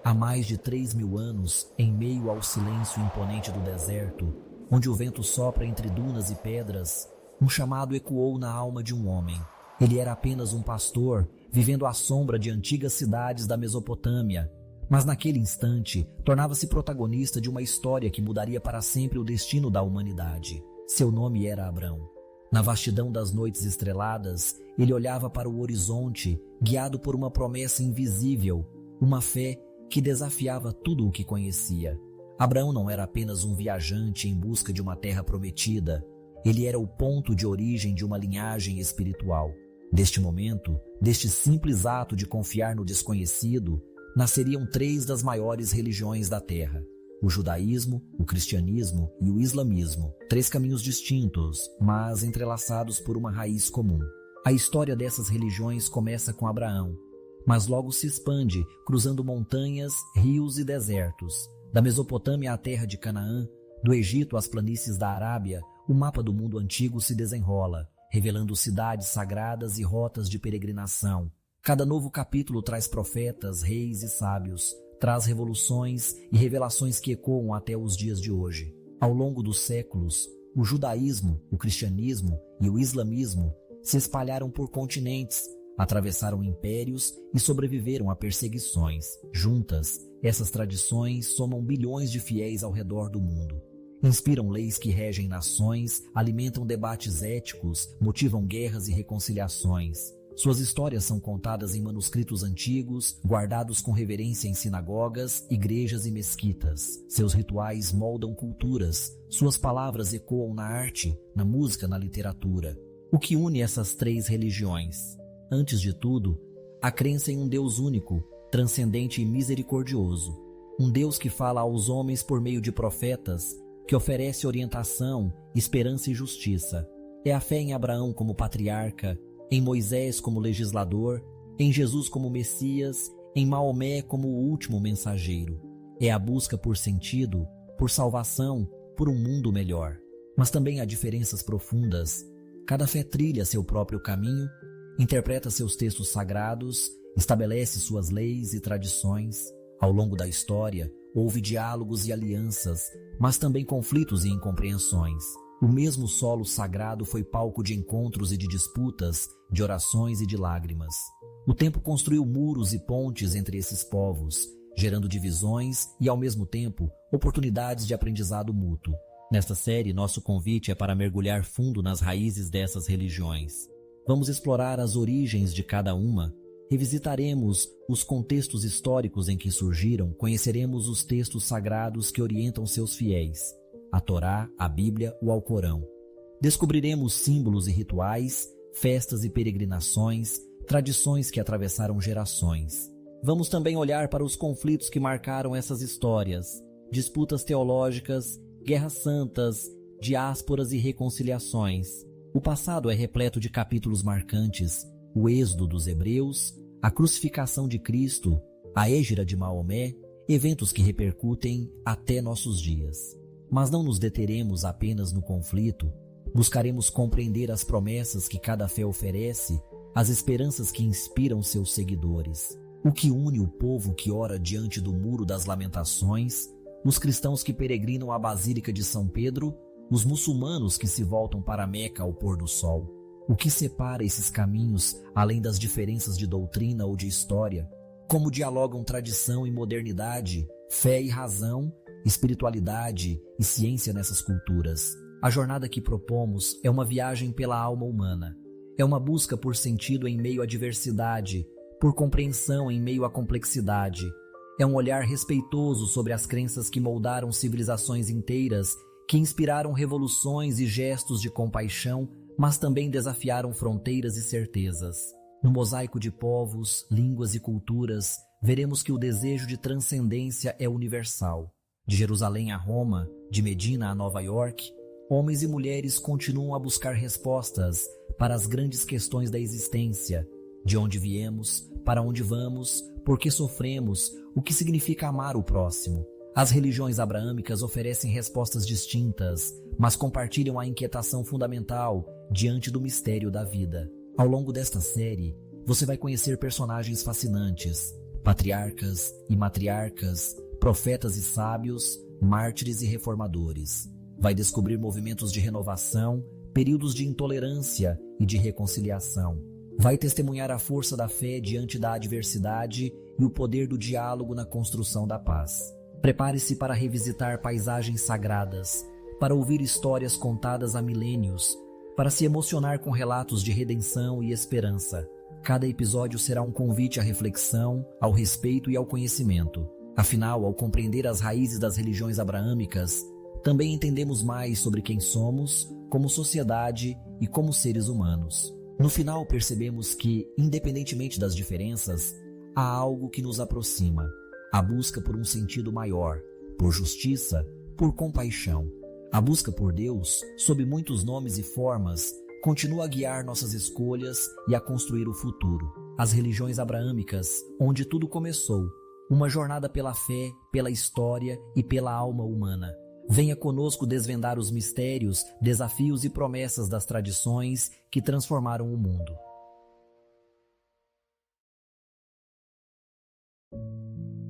Há mais de 3.000 anos, em meio ao silêncio imponente do deserto, onde o vento sopra entre dunas e pedras, um chamado ecoou na alma de um homem. Ele era apenas um pastor, vivendo à sombra de antigas cidades da Mesopotâmia, mas naquele instante tornava-se protagonista de uma história que mudaria para sempre o destino da humanidade. Seu nome era Abrão. Na vastidão das noites estreladas, ele olhava para o horizonte, guiado por uma promessa invisível, uma fé que desafiava tudo o que conhecia. Abraão não era apenas um viajante em busca de uma terra prometida. Ele era o ponto de origem de uma linhagem espiritual. Deste momento, deste simples ato de confiar no desconhecido, nasceriam 3 das maiores religiões da Terra: o judaísmo, o cristianismo e o islamismo. 3 caminhos distintos, mas entrelaçados por uma raiz comum. A história dessas religiões começa com Abraão, mas logo se expande, cruzando montanhas, rios e desertos. Da Mesopotâmia à terra de Canaã, do Egito às planícies da Arábia, o mapa do mundo antigo se desenrola, revelando cidades sagradas e rotas de peregrinação. Cada novo capítulo traz profetas, reis e sábios, traz revoluções e revelações que ecoam até os dias de hoje. Ao longo dos séculos, o judaísmo, o cristianismo e o islamismo se espalharam por continentes, atravessaram impérios e sobreviveram a perseguições. Juntas, essas tradições somam bilhões de fiéis ao redor do mundo. Inspiram leis que regem nações, alimentam debates éticos, motivam guerras e reconciliações. Suas histórias são contadas em manuscritos antigos, guardados com reverência em sinagogas, igrejas e mesquitas. Seus rituais moldam culturas, suas palavras ecoam na arte, na música, na literatura. O que une essas 3 religiões? Antes de tudo, a crença em um Deus único, transcendente e misericordioso. Um Deus que fala aos homens por meio de profetas, que oferece orientação, esperança e justiça. É a fé em Abraão como patriarca, em Moisés como legislador, em Jesus como Messias, em Maomé como o último mensageiro. É a busca por sentido, por salvação, por um mundo melhor. Mas também há diferenças profundas. Cada fé trilha seu próprio caminho, interpreta seus textos sagrados, estabelece suas leis e tradições. Ao longo da história, houve diálogos e alianças, mas também conflitos e incompreensões. O mesmo solo sagrado foi palco de encontros e de disputas, de orações e de lágrimas. O tempo construiu muros e pontes entre esses povos, gerando divisões e, ao mesmo tempo, oportunidades de aprendizado mútuo. Nesta série, nosso convite é para mergulhar fundo nas raízes dessas religiões. Vamos explorar as origens de cada uma, revisitaremos os contextos históricos em que surgiram, conheceremos os textos sagrados que orientam seus fiéis, a Torá, a Bíblia, o Alcorão. Descobriremos símbolos e rituais, festas e peregrinações, tradições que atravessaram gerações. Vamos também olhar para os conflitos que marcaram essas histórias, disputas teológicas, guerras santas, diásporas e reconciliações. O passado é repleto de capítulos marcantes: o êxodo dos hebreus, a crucificação de Cristo, a hégira de Maomé, eventos que repercutem até nossos dias. Mas não nos deteremos apenas no conflito, buscaremos compreender as promessas que cada fé oferece, as esperanças que inspiram seus seguidores. O que une o povo que ora diante do Muro das Lamentações, os cristãos que peregrinam à Basílica de São Pedro, os muçulmanos que se voltam para Meca ao pôr do sol. O que separa esses caminhos, além das diferenças de doutrina ou de história? Como dialogam tradição e modernidade, fé e razão, espiritualidade e ciência nessas culturas? A jornada que propomos é uma viagem pela alma humana. É uma busca por sentido em meio à diversidade, por compreensão em meio à complexidade. É um olhar respeitoso sobre as crenças que moldaram civilizações inteiras, que inspiraram revoluções e gestos de compaixão, mas também desafiaram fronteiras e certezas. No mosaico de povos, línguas e culturas, veremos que o desejo de transcendência é universal. De Jerusalém a Roma, de Medina a Nova York, homens e mulheres continuam a buscar respostas para as grandes questões da existência: de onde viemos, para onde vamos, por que sofremos, o que significa amar o próximo. As religiões abraâmicas oferecem respostas distintas, mas compartilham a inquietação fundamental diante do mistério da vida. Ao longo desta série, você vai conhecer personagens fascinantes, patriarcas e matriarcas, profetas e sábios, mártires e reformadores. Vai descobrir movimentos de renovação, períodos de intolerância e de reconciliação. Vai testemunhar a força da fé diante da adversidade e o poder do diálogo na construção da paz. Prepare-se para revisitar paisagens sagradas, para ouvir histórias contadas há milênios, para se emocionar com relatos de redenção e esperança. Cada episódio será um convite à reflexão, ao respeito e ao conhecimento. Afinal, ao compreender as raízes das religiões abraâmicas, também entendemos mais sobre quem somos, como sociedade e como seres humanos. No final, percebemos que, independentemente das diferenças, há algo que nos aproxima: a busca por um sentido maior, por justiça, por compaixão. A busca por Deus, sob muitos nomes e formas, continua a guiar nossas escolhas e a construir o futuro. As religiões abraâmicas, onde tudo começou, uma jornada pela fé, pela história e pela alma humana. Venha conosco desvendar os mistérios, desafios e promessas das tradições que transformaram o mundo.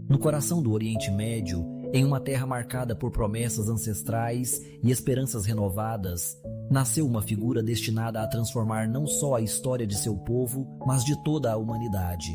No coração do Oriente Médio, em uma terra marcada por promessas ancestrais e esperanças renovadas, nasceu uma figura destinada a transformar não só a história de seu povo, mas de toda a humanidade.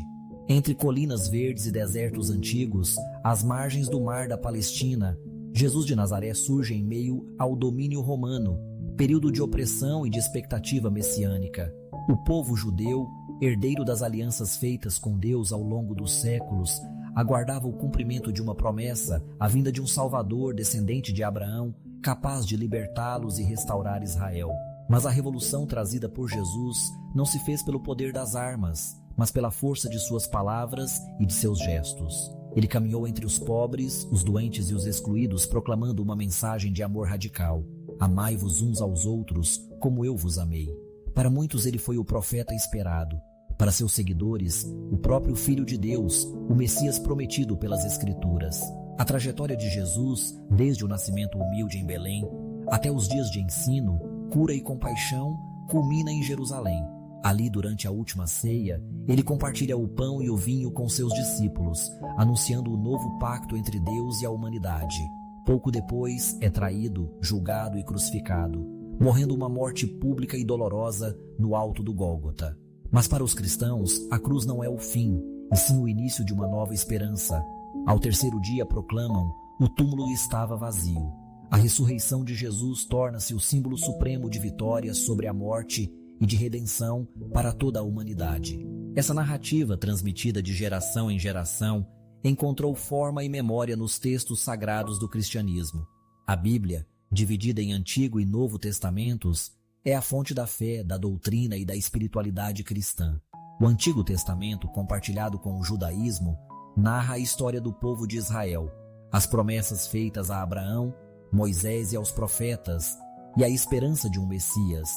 Entre colinas verdes e desertos antigos, às margens do mar da Palestina, Jesus de Nazaré surge em meio ao domínio romano, período de opressão e de expectativa messiânica. O povo judeu, herdeiro das alianças feitas com Deus ao longo dos séculos, aguardava o cumprimento de uma promessa, a vinda de um Salvador descendente de Abraão, capaz de libertá-los e restaurar Israel. Mas a revolução trazida por Jesus não se fez pelo poder das armas, mas pela força de suas palavras e de seus gestos. Ele caminhou entre os pobres, os doentes e os excluídos, proclamando uma mensagem de amor radical: amai-vos uns aos outros, como eu vos amei. Para muitos ele foi o profeta esperado. Para seus seguidores, o próprio Filho de Deus, o Messias prometido pelas Escrituras. A trajetória de Jesus, desde o nascimento humilde em Belém, até os dias de ensino, cura e compaixão, culmina em Jerusalém. Ali, durante a última ceia, ele compartilha o pão e o vinho com seus discípulos, anunciando o novo pacto entre Deus e a humanidade. Pouco depois, é traído, julgado e crucificado, morrendo uma morte pública e dolorosa no alto do Gólgota. Mas para os cristãos, a cruz não é o fim, e sim o início de uma nova esperança. Ao terceiro dia proclamam: o túmulo estava vazio. A ressurreição de Jesus torna-se o símbolo supremo de vitória sobre a morte e de redenção para toda a humanidade. Essa narrativa, transmitida de geração em geração, encontrou forma e memória nos textos sagrados do cristianismo. A Bíblia, dividida em Antigo e Novo Testamentos, é a fonte da fé, da doutrina e da espiritualidade cristã. O Antigo Testamento, compartilhado com o judaísmo, narra a história do povo de Israel, as promessas feitas a Abraão, Moisés e aos profetas, e a esperança de um Messias.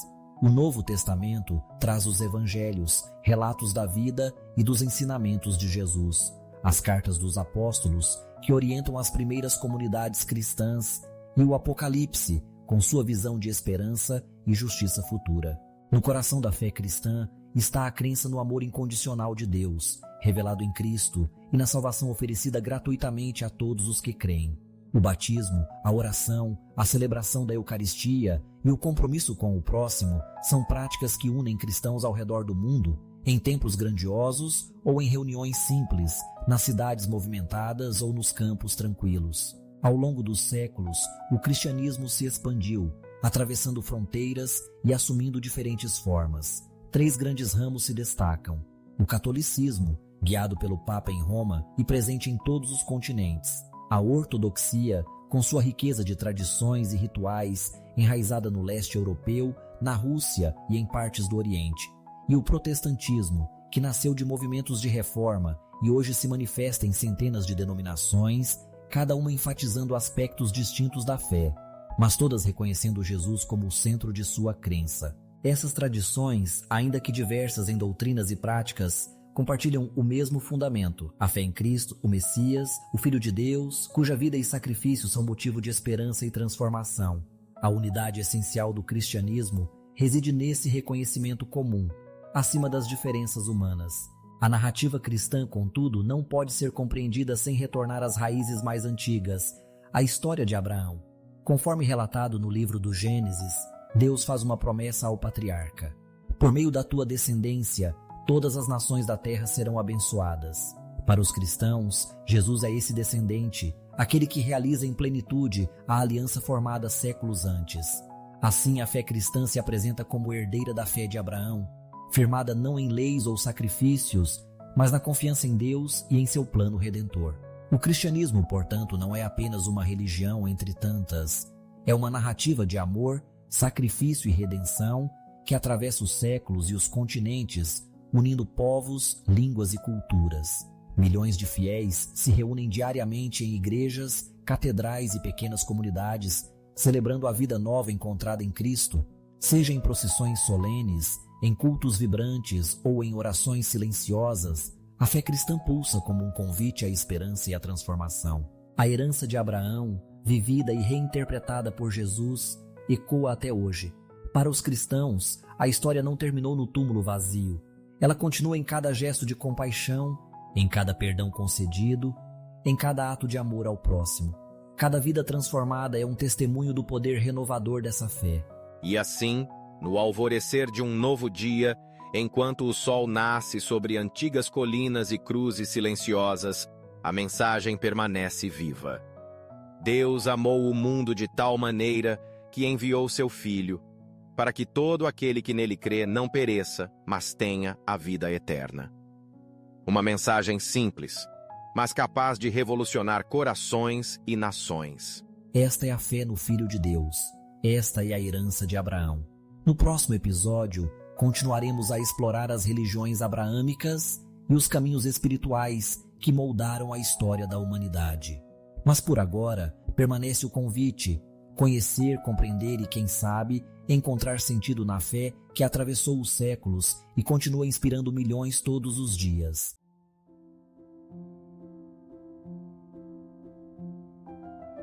O Novo Testamento traz os evangelhos, relatos da vida e dos ensinamentos de Jesus, as cartas dos apóstolos, que orientam as primeiras comunidades cristãs, e o Apocalipse, com sua visão de esperança e justiça futura. No coração da fé cristã está a crença no amor incondicional de Deus, revelado em Cristo, e na salvação oferecida gratuitamente a todos os que creem. O batismo, a oração, a celebração da Eucaristia e o compromisso com o próximo são práticas que unem cristãos ao redor do mundo, em templos grandiosos ou em reuniões simples, nas cidades movimentadas ou nos campos tranquilos. Ao longo dos séculos, o cristianismo se expandiu, atravessando fronteiras e assumindo diferentes formas. 3 grandes ramos se destacam: o catolicismo, guiado pelo Papa em Roma e presente em todos os continentes; a ortodoxia, com sua riqueza de tradições e rituais, enraizada no leste europeu, na Rússia e em partes do Oriente; e o protestantismo, que nasceu de movimentos de reforma e hoje se manifesta em centenas de denominações, cada uma enfatizando aspectos distintos da fé, mas todas reconhecendo Jesus como o centro de sua crença. Essas tradições, ainda que diversas em doutrinas e práticas, compartilham o mesmo fundamento: a fé em Cristo, o Messias, o Filho de Deus, cuja vida e sacrifício são motivo de esperança e transformação. A unidade essencial do cristianismo reside nesse reconhecimento comum, acima das diferenças humanas. A narrativa cristã, contudo, não pode ser compreendida sem retornar às raízes mais antigas, a história de Abraão. Conforme relatado no livro do Gênesis, Deus faz uma promessa ao patriarca: por meio da tua descendência, todas as nações da terra serão abençoadas. Para os cristãos, Jesus é esse descendente, aquele que realiza em plenitude a aliança formada séculos antes. Assim, a fé cristã se apresenta como herdeira da fé de Abraão, firmada não em leis ou sacrifícios, mas na confiança em Deus e em seu plano redentor. O cristianismo, portanto, não é apenas uma religião entre tantas. É uma narrativa de amor, sacrifício e redenção que atravessa os séculos e os continentes, unindo povos, línguas e culturas. Milhões de fiéis se reúnem diariamente em igrejas, catedrais e pequenas comunidades, celebrando a vida nova encontrada em Cristo, seja em procissões solenes, em cultos vibrantes ou em orações silenciosas. A fé cristã pulsa como um convite à esperança e à transformação. A herança de Abraão, vivida e reinterpretada por Jesus, ecoa até hoje. Para os cristãos, a história não terminou no túmulo vazio. Ela continua em cada gesto de compaixão, em cada perdão concedido, em cada ato de amor ao próximo. Cada vida transformada é um testemunho do poder renovador dessa fé. E assim, no alvorecer de um novo dia, enquanto o sol nasce sobre antigas colinas e cruzes silenciosas, a mensagem permanece viva. Deus amou o mundo de tal maneira que enviou seu Filho, para que todo aquele que nele crê não pereça, mas tenha a vida eterna. Uma mensagem simples, mas capaz de revolucionar corações e nações. Esta é a fé no Filho de Deus. Esta é a herança de Abraão. No próximo episódio, continuaremos a explorar as religiões abraâmicas e os caminhos espirituais que moldaram a história da humanidade. Mas por agora, permanece o convite: conhecer, compreender e, quem sabe, encontrar sentido na fé que atravessou os séculos e continua inspirando milhões todos os dias.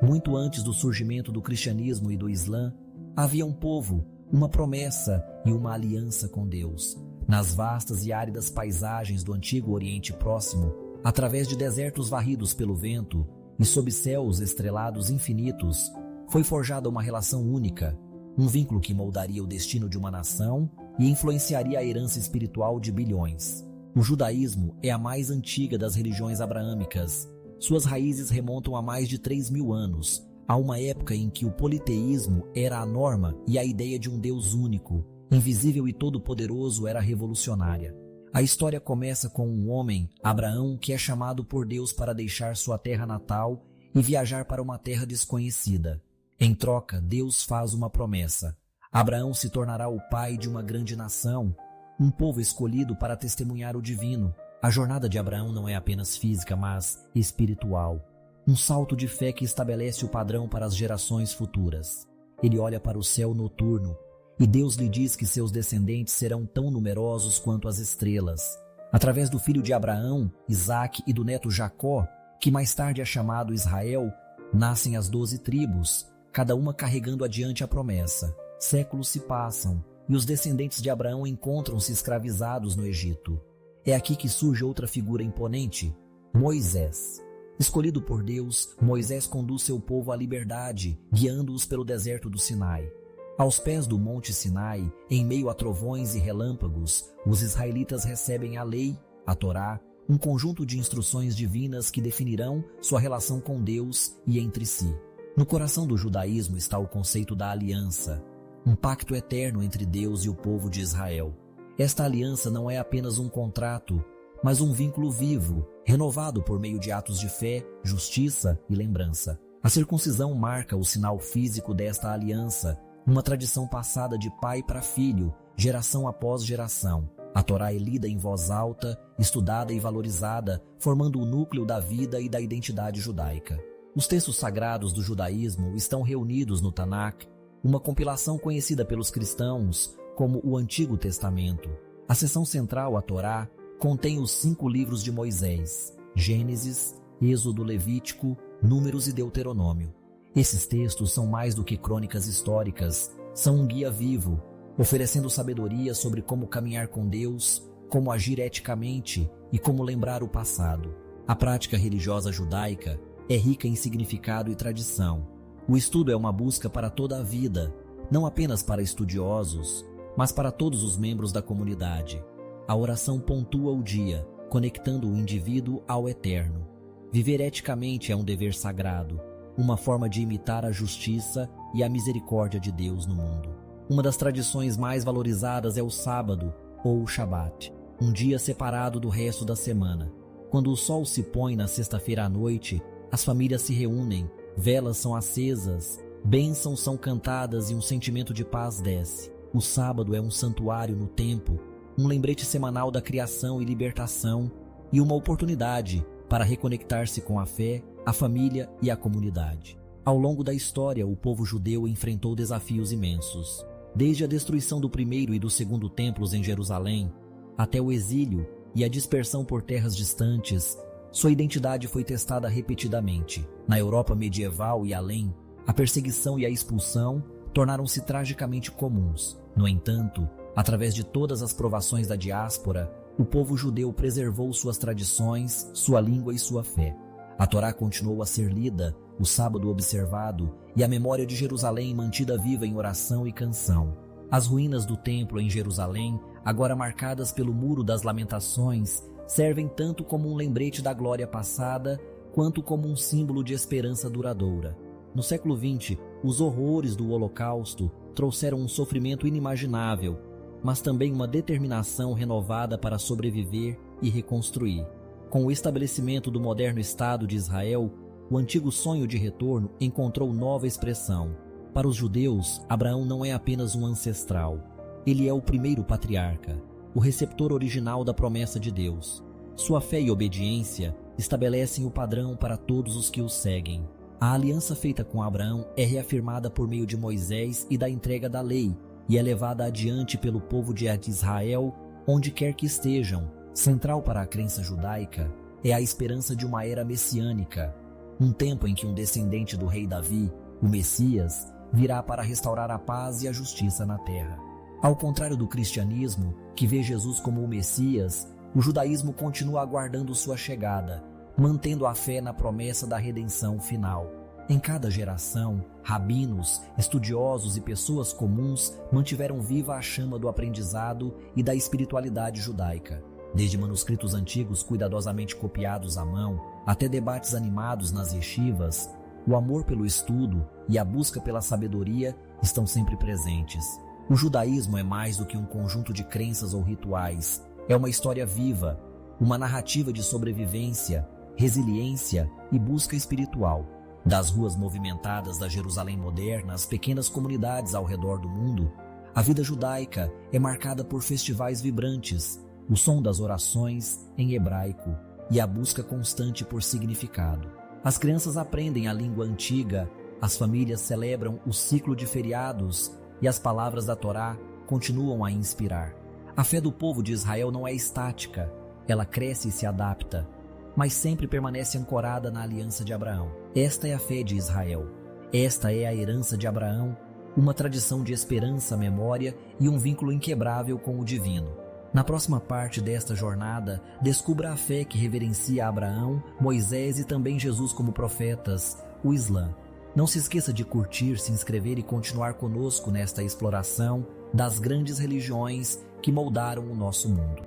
Muito antes do surgimento do cristianismo e do Islã, havia um povo, uma promessa e uma aliança com Deus. Nas vastas e áridas paisagens do antigo Oriente Próximo, através de desertos varridos pelo vento e sob céus estrelados infinitos, foi forjada uma relação única, um vínculo que moldaria o destino de uma nação e influenciaria a herança espiritual de bilhões. O judaísmo é a mais antiga das religiões abraâmicas. Suas raízes remontam a mais de 3.000 anos, a uma época em que o politeísmo era a norma e a ideia de um Deus único, invisível e todo-poderoso era revolucionária. A história começa com um homem, Abraão, que é chamado por Deus para deixar sua terra natal e viajar para uma terra desconhecida. Em troca, Deus faz uma promessa. Abraão se tornará o pai de uma grande nação, um povo escolhido para testemunhar o divino. A jornada de Abraão não é apenas física, mas espiritual. Um salto de fé que estabelece o padrão para as gerações futuras. Ele olha para o céu noturno e Deus lhe diz que seus descendentes serão tão numerosos quanto as estrelas. Através do filho de Abraão, Isaque, e do neto Jacó, que mais tarde é chamado Israel, nascem as 12 tribos, cada uma carregando adiante a promessa. Séculos se passam e os descendentes de Abraão encontram-se escravizados no Egito. É aqui que surge outra figura imponente, Moisés. Escolhido por Deus, Moisés conduz seu povo à liberdade, guiando-os pelo deserto do Sinai. Aos pés do Monte Sinai, em meio a trovões e relâmpagos, os israelitas recebem a lei, a Torá, um conjunto de instruções divinas que definirão sua relação com Deus e entre si. No coração do judaísmo está o conceito da aliança, um pacto eterno entre Deus e o povo de Israel. Esta aliança não é apenas um contrato, mas um vínculo vivo, renovado por meio de atos de fé, justiça e lembrança. A circuncisão marca o sinal físico desta aliança, uma tradição passada de pai para filho, geração após geração. A Torá é lida em voz alta, estudada e valorizada, formando o núcleo da vida e da identidade judaica. Os textos sagrados do judaísmo estão reunidos no Tanakh, uma compilação conhecida pelos cristãos como o Antigo Testamento. A seção central, a Torá, contém os 5 livros de Moisés: Gênesis, Êxodo, Levítico, Números e Deuteronômio. Esses textos são mais do que crônicas históricas, são um guia vivo, oferecendo sabedoria sobre como caminhar com Deus, como agir eticamente e como lembrar o passado. A prática religiosa judaica é rica em significado e tradição. O estudo é uma busca para toda a vida, não apenas para estudiosos, mas para todos os membros da comunidade. A oração pontua o dia, conectando o indivíduo ao eterno. Viver eticamente é um dever sagrado, uma forma de imitar a justiça e a misericórdia de Deus no mundo. Uma das tradições mais valorizadas é o sábado, ou o Shabat, um dia separado do resto da semana. Quando o sol se põe na sexta-feira à noite, as famílias se reúnem, velas são acesas, bênçãos são cantadas e um sentimento de paz desce. O sábado é um santuário no tempo, um lembrete semanal da criação e libertação e uma oportunidade para reconectar-se com a fé, a família e a comunidade. Ao longo da história, o povo judeu enfrentou desafios imensos. Desde a destruição do primeiro e do segundo templos em Jerusalém, até o exílio e a dispersão por terras distantes, sua identidade foi testada repetidamente. Na Europa medieval e além, a perseguição e a expulsão tornaram-se tragicamente comuns. No entanto, através de todas as provações da diáspora, o povo judeu preservou suas tradições, sua língua e sua fé. A Torá continuou a ser lida, o sábado observado e a memória de Jerusalém mantida viva em oração e canção. As ruínas do templo em Jerusalém, agora marcadas pelo Muro das Lamentações, servem tanto como um lembrete da glória passada, quanto como um símbolo de esperança duradoura. No século XX, os horrores do Holocausto trouxeram um sofrimento inimaginável, mas também uma determinação renovada para sobreviver e reconstruir. Com o estabelecimento do moderno Estado de Israel, o antigo sonho de retorno encontrou nova expressão. Para os judeus, Abraão não é apenas um ancestral. Ele é o primeiro patriarca, o receptor original da promessa de Deus. Sua fé e obediência estabelecem o padrão para todos os que o seguem. A aliança feita com Abraão é reafirmada por meio de Moisés e da entrega da lei, e é levada adiante pelo povo de Israel, onde quer que estejam. Central para a crença judaica é a esperança de uma era messiânica, um tempo em que um descendente do rei Davi, o Messias, virá para restaurar a paz e a justiça na terra. Ao contrário do cristianismo, que vê Jesus como o Messias, o judaísmo continua aguardando sua chegada, mantendo a fé na promessa da redenção final. Em cada geração, rabinos, estudiosos e pessoas comuns mantiveram viva a chama do aprendizado e da espiritualidade judaica. Desde manuscritos antigos cuidadosamente copiados à mão, até debates animados nas yeshivas, o amor pelo estudo e a busca pela sabedoria estão sempre presentes. O judaísmo é mais do que um conjunto de crenças ou rituais. É uma história viva, uma narrativa de sobrevivência, resiliência e busca espiritual. Das ruas movimentadas da Jerusalém moderna às pequenas comunidades ao redor do mundo, a vida judaica é marcada por festivais vibrantes, o som das orações em hebraico e a busca constante por significado. As crianças aprendem a língua antiga, as famílias celebram o ciclo de feriados e as palavras da Torá continuam a inspirar. A fé do povo de Israel não é estática, ela cresce e se adapta, mas sempre permanece ancorada na aliança de Abraão. Esta é a fé de Israel. Esta é a herança de Abraão, uma tradição de esperança, memória e um vínculo inquebrável com o divino. Na próxima parte desta jornada, descubra a fé que reverencia Abraão, Moisés e também Jesus como profetas, o Islã. Não se esqueça de curtir, se inscrever e continuar conosco nesta exploração das grandes religiões que moldaram o nosso mundo.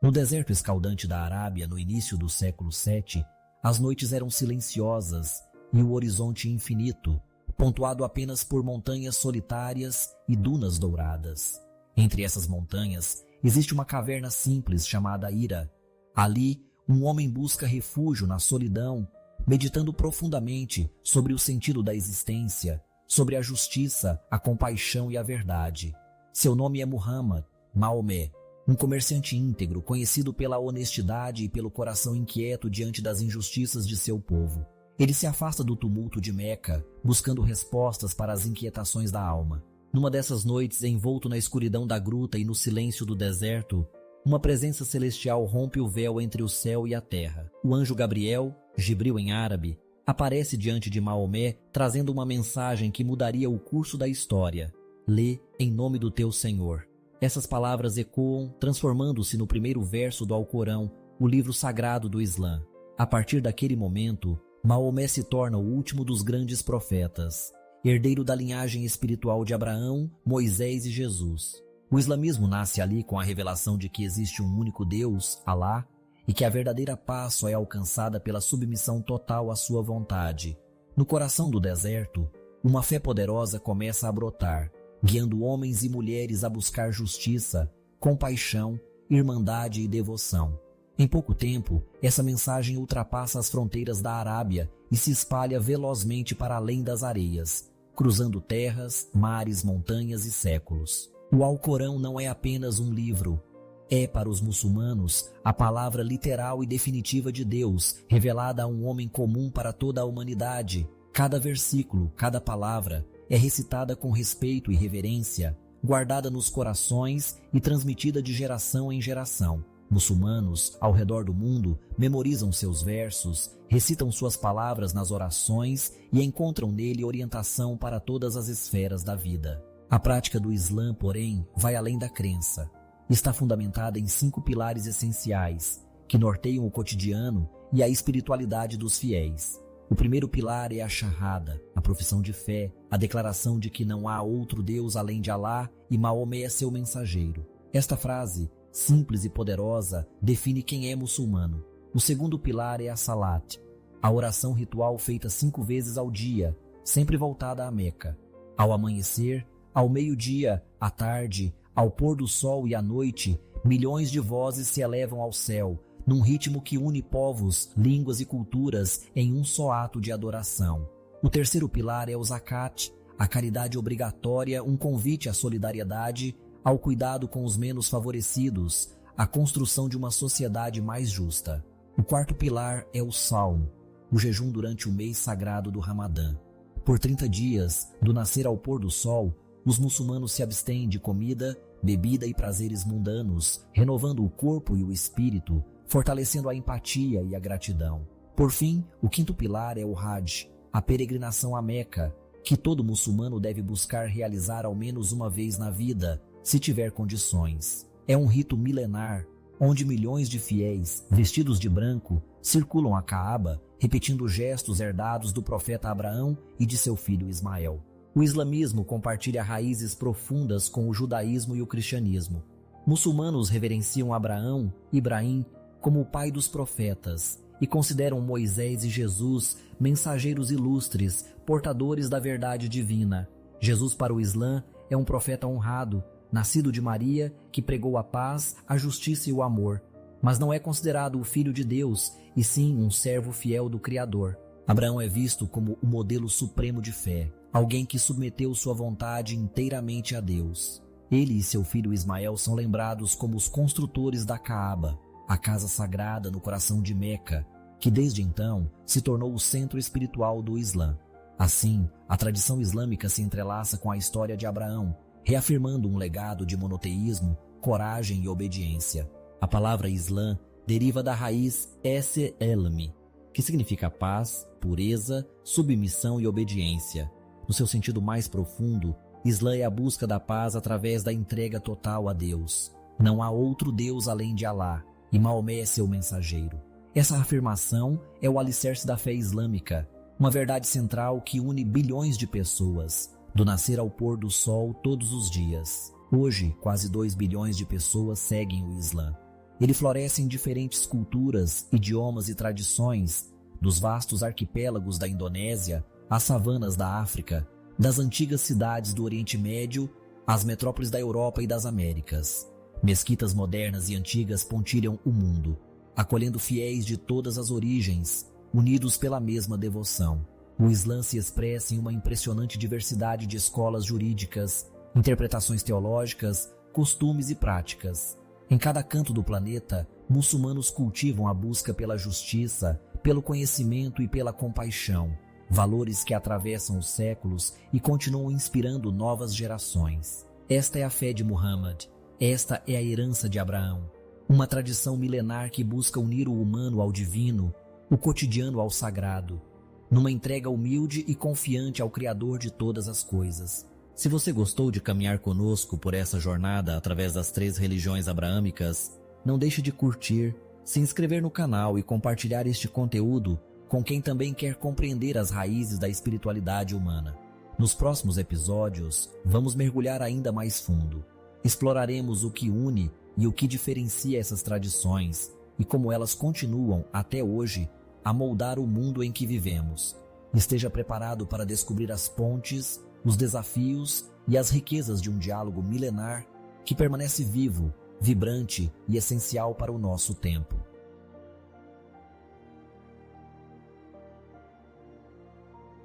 No deserto escaldante da Arábia, no início do século VII, as noites eram silenciosas e o horizonte infinito, pontuado apenas por montanhas solitárias e dunas douradas. Entre essas montanhas, existe uma caverna simples chamada Hira. Ali, um homem busca refúgio na solidão, meditando profundamente sobre o sentido da existência, sobre a justiça, a compaixão e a verdade. Seu nome é Muhammad, Maomé, um comerciante íntegro, conhecido pela honestidade e pelo coração inquieto diante das injustiças de seu povo. Ele se afasta do tumulto de Meca, buscando respostas para as inquietações da alma. Numa dessas noites, envolto na escuridão da gruta e no silêncio do deserto, uma presença celestial rompe o véu entre o céu e a terra. O anjo Gabriel, Jibril em árabe, aparece diante de Maomé, trazendo uma mensagem que mudaria o curso da história. lê em nome do teu Senhor. Essas palavras ecoam, transformando-se no primeiro verso do Alcorão, o livro sagrado do Islã. A partir daquele momento, Maomé se torna o último dos grandes profetas, herdeiro da linhagem espiritual de Abraão, Moisés e Jesus. O islamismo nasce ali com a revelação de que existe um único Deus, Alá, e que a verdadeira paz só é alcançada pela submissão total à sua vontade. No coração do deserto, uma fé poderosa começa a brotar, guiando homens e mulheres a buscar justiça, compaixão, irmandade e devoção. Em pouco tempo, essa mensagem ultrapassa as fronteiras da Arábia e se espalha velozmente para além das areias, cruzando terras, mares, montanhas e séculos. O Alcorão não é apenas um livro. É, para os muçulmanos, a palavra literal e definitiva de Deus, revelada a um homem comum para toda a humanidade. Cada versículo, cada palavra, é recitada com respeito e reverência, guardada nos corações e transmitida de geração em geração. Muçulmanos, ao redor do mundo, memorizam seus versos, recitam suas palavras nas orações e encontram nele orientação para todas as esferas da vida. A prática do Islã, porém, vai além da crença. Está fundamentada em 5 pilares essenciais, que norteiam o cotidiano e a espiritualidade dos fiéis. O primeiro pilar é a Shahada, a profissão de fé, a declaração de que não há outro Deus além de Alá e Maomé é seu mensageiro. Esta frase, simples e poderosa, define quem é muçulmano. O segundo pilar é a Salat, a oração ritual feita 5 vezes ao dia, sempre voltada a Meca. Ao amanhecer, ao meio-dia, à tarde, ao pôr do sol e à noite, milhões de vozes se elevam ao céu, num ritmo que une povos, línguas e culturas em um só ato de adoração. O terceiro pilar é o Zakat, a caridade obrigatória, um convite à solidariedade, ao cuidado com os menos favorecidos, à construção de uma sociedade mais justa. O quarto pilar é o Salmo, o jejum durante o mês sagrado do Ramadã. Por 30 dias, do nascer ao pôr do sol, os muçulmanos se abstêm de comida, bebida e prazeres mundanos, renovando o corpo e o espírito, fortalecendo a empatia e a gratidão. Por fim, o quinto pilar é o Hajj, a peregrinação a Meca, que todo muçulmano deve buscar realizar ao menos uma vez na vida, se tiver condições. É um rito milenar, onde milhões de fiéis, vestidos de branco, circulam a Kaaba, repetindo gestos herdados do profeta Abraão e de seu filho Ismael. O islamismo compartilha raízes profundas com o judaísmo e o cristianismo. Muçulmanos reverenciam Abraão, Ibrahim, como o pai dos profetas e consideram Moisés e Jesus mensageiros ilustres, portadores da verdade divina. Jesus, para o Islã, é um profeta honrado, nascido de Maria, que pregou a paz, a justiça e o amor, mas não é considerado o filho de Deus, e sim um servo fiel do Criador. Abraão é visto como o modelo supremo de fé, alguém que submeteu sua vontade inteiramente a Deus. Ele e seu filho Ismael são lembrados como os construtores da Kaaba, a casa sagrada no coração de Meca, que desde então se tornou o centro espiritual do Islã. Assim, a tradição islâmica se entrelaça com a história de Abraão, reafirmando um legado de monoteísmo, coragem e obediência. A palavra Islã deriva da raiz es-elmi, que significa paz, pureza, submissão e obediência. No seu sentido mais profundo, Islã é a busca da paz através da entrega total a Deus. Não há outro Deus além de Alá, e Maomé é seu mensageiro. Essa afirmação é o alicerce da fé islâmica, uma verdade central que une bilhões de pessoas, do nascer ao pôr do sol todos os dias. Hoje, quase 2 bilhões de pessoas seguem o Islã. Ele floresce em diferentes culturas, idiomas e tradições, dos vastos arquipélagos da Indonésia às savanas da África, das antigas cidades do Oriente Médio às metrópoles da Europa e das Américas. Mesquitas modernas e antigas pontilham o mundo, acolhendo fiéis de todas as origens, unidos pela mesma devoção. O Islã se expressa em uma impressionante diversidade de escolas jurídicas, interpretações teológicas, costumes e práticas. Em cada canto do planeta, muçulmanos cultivam a busca pela justiça, pelo conhecimento e pela compaixão, valores que atravessam os séculos e continuam inspirando novas gerações. Esta é a fé de Muhammad. Esta é a herança de Abraão, uma tradição milenar que busca unir o humano ao divino, o cotidiano ao sagrado, numa entrega humilde e confiante ao Criador de todas as coisas. Se você gostou de caminhar conosco por essa jornada através das 3 religiões abraâmicas, não deixe de curtir, se inscrever no canal e compartilhar este conteúdo com quem também quer compreender as raízes da espiritualidade humana. Nos próximos episódios, vamos mergulhar ainda mais fundo. Exploraremos o que une e o que diferencia essas tradições e como elas continuam, até hoje, a moldar o mundo em que vivemos. Esteja preparado para descobrir as pontes, os desafios e as riquezas de um diálogo milenar que permanece vivo, vibrante e essencial para o nosso tempo.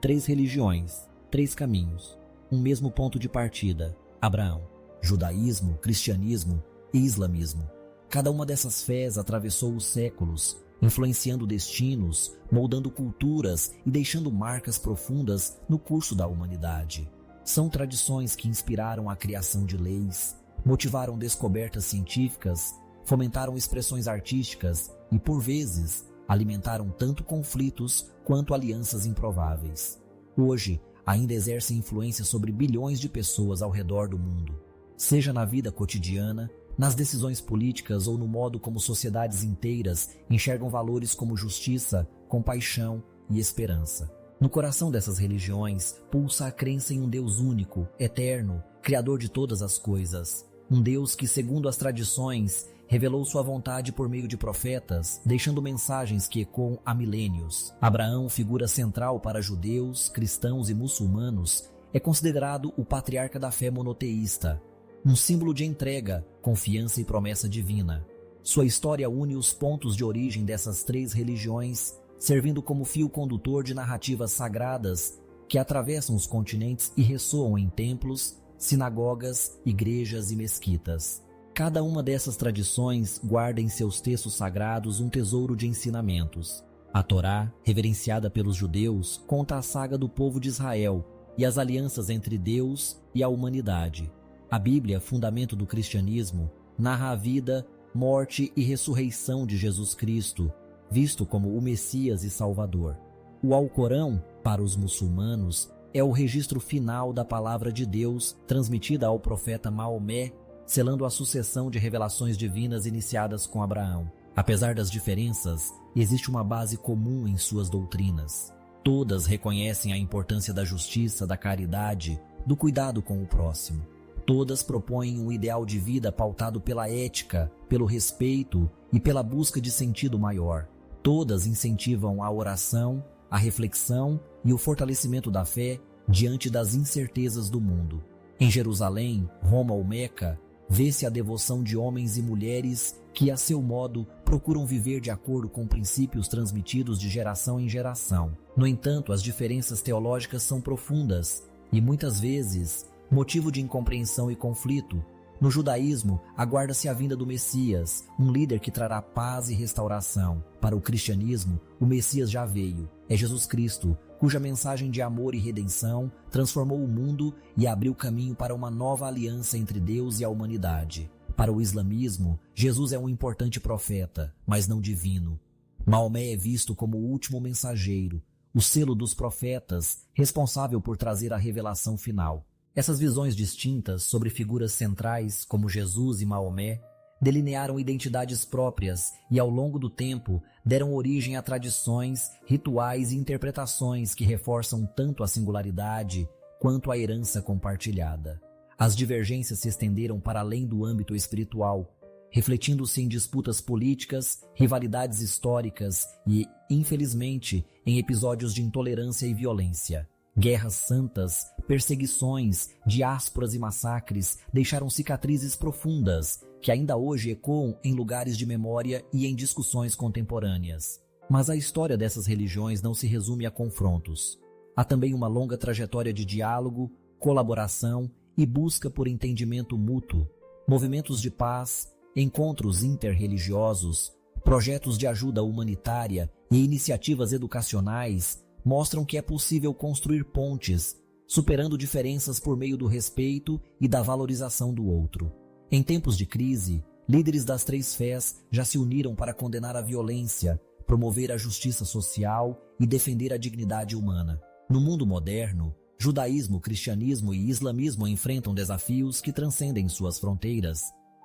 Três religiões, 3 caminhos, um mesmo ponto de partida: Abraão. Judaísmo, cristianismo e islamismo. Cada uma dessas fés atravessou os séculos, influenciando destinos, moldando culturas e deixando marcas profundas no curso da humanidade. São tradições que inspiraram a criação de leis, motivaram descobertas científicas, fomentaram expressões artísticas e, por vezes, alimentaram tanto conflitos quanto alianças improváveis. Hoje, ainda exercem influência sobre bilhões de pessoas ao redor do mundo, seja na vida cotidiana, nas decisões políticas ou no modo como sociedades inteiras enxergam valores como justiça, compaixão e esperança. No coração dessas religiões pulsa a crença em um Deus único, eterno, criador de todas as coisas. Um Deus que, segundo as tradições, revelou sua vontade por meio de profetas, deixando mensagens que ecoam há milênios. Abraão, figura central para judeus, cristãos e muçulmanos, é considerado o patriarca da fé monoteísta, um símbolo de entrega, confiança e promessa divina. Sua história une os pontos de origem dessas 3 religiões, servindo como fio condutor de narrativas sagradas que atravessam os continentes e ressoam em templos, sinagogas, igrejas e mesquitas. Cada uma dessas tradições guarda em seus textos sagrados um tesouro de ensinamentos. A Torá, reverenciada pelos judeus, conta a saga do povo de Israel e as alianças entre Deus e a humanidade. A Bíblia, fundamento do cristianismo, narra a vida, morte e ressurreição de Jesus Cristo, visto como o Messias e Salvador. O Alcorão, para os muçulmanos, é o registro final da palavra de Deus transmitida ao profeta Maomé, selando a sucessão de revelações divinas iniciadas com Abraão. Apesar das diferenças, existe uma base comum em suas doutrinas. Todas reconhecem a importância da justiça, da caridade, do cuidado com o próximo. Todas propõem um ideal de vida pautado pela ética, pelo respeito e pela busca de sentido maior. Todas incentivam a oração, a reflexão e o fortalecimento da fé diante das incertezas do mundo. Em Jerusalém, Roma ou Meca, vê-se a devoção de homens e mulheres que, a seu modo, procuram viver de acordo com princípios transmitidos de geração em geração. No entanto, as diferenças teológicas são profundas e, muitas vezes, motivo de incompreensão e conflito. No judaísmo, aguarda-se a vinda do Messias, um líder que trará paz e restauração. Para o cristianismo, o Messias já veio. É Jesus Cristo, cuja mensagem de amor e redenção transformou o mundo e abriu caminho para uma nova aliança entre Deus e a humanidade. Para o islamismo, Jesus é um importante profeta, mas não divino. Maomé é visto como o último mensageiro, o selo dos profetas, responsável por trazer a revelação final. Essas visões distintas sobre figuras centrais como Jesus e Maomé delinearam identidades próprias e, ao longo do tempo, deram origem a tradições, rituais e interpretações que reforçam tanto a singularidade quanto a herança compartilhada. As divergências se estenderam para além do âmbito espiritual, refletindo-se em disputas políticas, rivalidades históricas e, infelizmente, em episódios de intolerância e violência. Guerras santas, perseguições, diásporas e massacres deixaram cicatrizes profundas que ainda hoje ecoam em lugares de memória e em discussões contemporâneas. Mas a história dessas religiões não se resume a confrontos. Há também uma longa trajetória de diálogo, colaboração e busca por entendimento mútuo, movimentos de paz, encontros interreligiosos, projetos de ajuda humanitária e iniciativas educacionais mostram que é possível construir pontes, superando diferenças por meio do respeito e da valorização do outro. Em tempos de crise, líderes das 3 fés já se uniram para condenar a violência, promover a justiça social e defender a dignidade humana. No mundo moderno, Judaísmo, cristianismo e islamismo enfrentam desafios que transcendem suas fronteiras.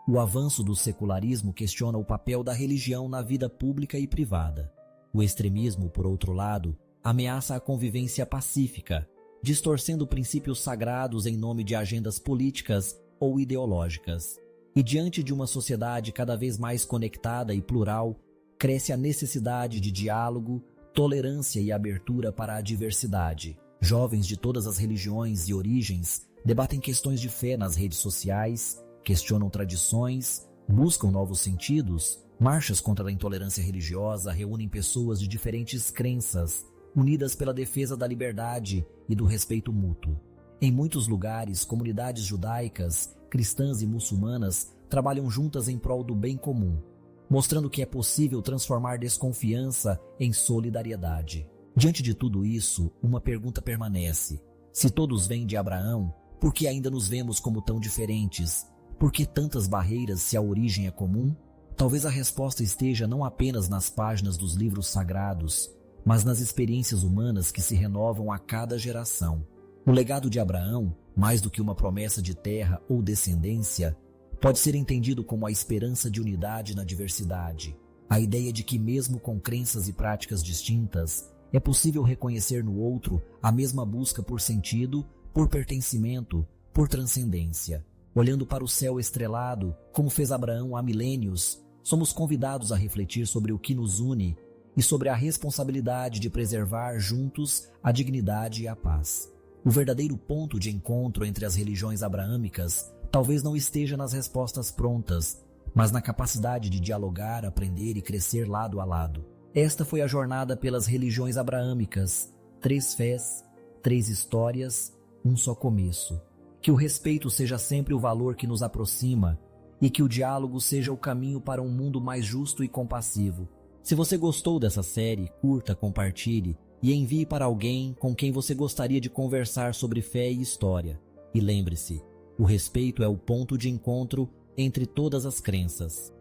O avanço do secularismo questiona o papel da religião na vida pública e privada. O extremismo, por outro lado, ameaça a convivência pacífica, distorcendo princípios sagrados em nome de agendas políticas ou ideológicas. E diante de uma sociedade cada vez mais conectada e plural, cresce a necessidade de diálogo, tolerância e abertura para a diversidade. Jovens de todas as religiões e origens debatem questões de fé nas redes sociais, questionam tradições, buscam novos sentidos. Marchas contra a intolerância religiosa reúnem pessoas de diferentes crenças, unidas pela defesa da liberdade e do respeito mútuo. Em muitos lugares, comunidades judaicas, cristãs e muçulmanas trabalham juntas em prol do bem comum, mostrando que é possível transformar desconfiança em solidariedade. Diante de tudo isso, uma pergunta permanece: se todos vêm de Abraão, por que ainda nos vemos como tão diferentes? Por que tantas barreiras se a origem é comum? Talvez a resposta esteja não apenas nas páginas dos livros sagrados, mas nas experiências humanas que se renovam a cada geração. O legado de Abraão, mais do que uma promessa de terra ou descendência, pode ser entendido como a esperança de unidade na diversidade. A ideia de que, mesmo com crenças e práticas distintas, é possível reconhecer no outro a mesma busca por sentido, por pertencimento, por transcendência. Olhando para o céu estrelado, como fez Abraão há milênios, somos convidados a refletir sobre o que nos une e sobre a responsabilidade de preservar juntos a dignidade e a paz. O verdadeiro ponto de encontro entre as religiões abraâmicas talvez não esteja nas respostas prontas, mas na capacidade de dialogar, aprender e crescer lado a lado. Esta foi a jornada pelas religiões abraâmicas: 3 fés, 3 histórias, um só começo. Que o respeito seja sempre o valor que nos aproxima e que o diálogo seja o caminho para um mundo mais justo e compassivo. Se você gostou dessa série, curta, compartilhe e envie para alguém com quem você gostaria de conversar sobre fé e história. E lembre-se, o respeito é o ponto de encontro entre todas as crenças.